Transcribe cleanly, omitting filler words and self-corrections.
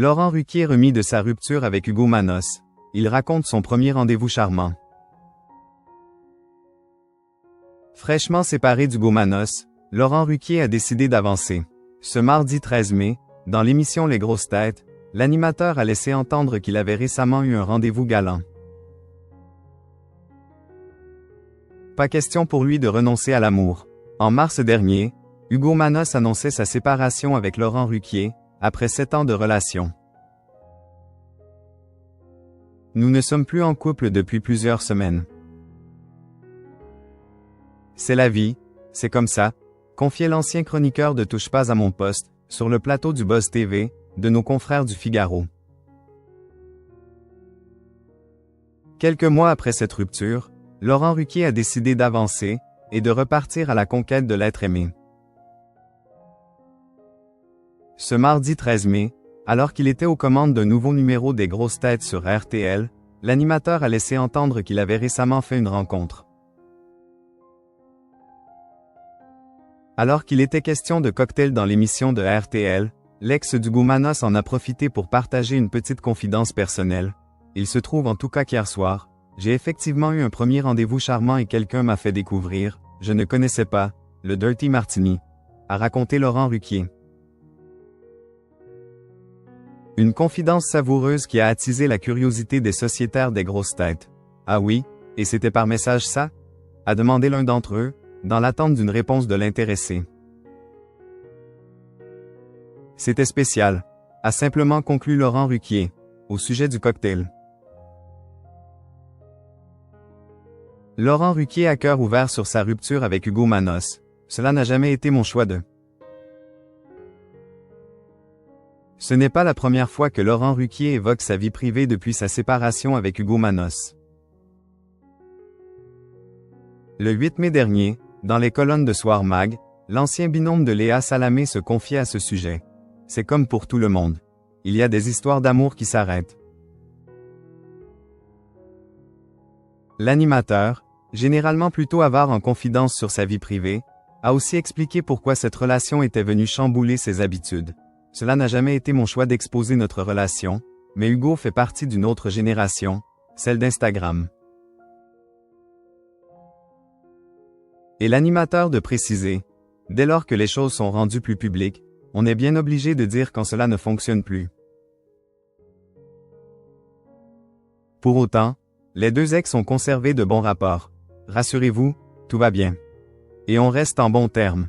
Laurent Ruquier remis de sa rupture avec Hugo Manos. Il raconte son premier rendez-vous charmant. Fraîchement séparé d'Hugo Manos, Laurent Ruquier a décidé d'avancer. Ce mardi 13 mai, dans l'émission Les Grosses Têtes, l'animateur a laissé entendre qu'il avait récemment eu un rendez-vous galant. Pas question pour lui de renoncer à l'amour. En mars dernier, Hugo Manos annonçait sa séparation avec Laurent Ruquier, après 7 ans de relation. Nous ne sommes plus en couple depuis plusieurs semaines. C'est la vie, c'est comme ça, confiait l'ancien chroniqueur de Touche pas à mon poste, sur le plateau du Buzz TV, de nos confrères du Figaro. Quelques mois après cette rupture, Laurent Ruquier a décidé d'avancer, et de repartir à la conquête de l'être aimé. Ce mardi 13 mai, alors qu'il était aux commandes d'un nouveau numéro des Grosses Têtes sur RTL, l'animateur a laissé entendre qu'il avait récemment fait une rencontre. Alors qu'il était question de cocktail dans l'émission de RTL, l'ex d'Hugo Manos en a profité pour partager une petite confidence personnelle. Il se trouve en tout cas qu'hier soir, j'ai effectivement eu un premier rendez-vous charmant et quelqu'un m'a fait découvrir, je ne connaissais pas, le Dirty Martini, a raconté Laurent Ruquier. Une confidence savoureuse qui a attisé la curiosité des sociétaires des Grosses Têtes. Ah oui, et c'était par message ça? A demandé l'un d'entre eux, dans l'attente d'une réponse de l'intéressé. C'était spécial, a simplement conclu Laurent Ruquier, au sujet du cocktail. Laurent Ruquier a cœur ouvert sur sa rupture avec Hugo Manos. Cela n'a jamais été mon choix de. Ce n'est pas la première fois que Laurent Ruquier évoque sa vie privée depuis sa séparation avec Hugo Manos. Le 8 mai dernier, dans les colonnes de Soir Mag, l'ancien binôme de Léa Salamé se confiait à ce sujet. C'est comme pour tout le monde. Il y a des histoires d'amour qui s'arrêtent. L'animateur, généralement plutôt avare en confidence sur sa vie privée, a aussi expliqué pourquoi cette relation était venue chambouler ses habitudes. Cela n'a jamais été mon choix d'exposer notre relation, mais Hugo fait partie d'une autre génération, celle d'Instagram. Et l'animateur de préciser, dès lors que les choses sont rendues plus publiques, on est bien obligé de dire quand cela ne fonctionne plus. Pour autant, les deux ex ont conservé de bons rapports. Rassurez-vous, tout va bien. Et on reste en bons termes.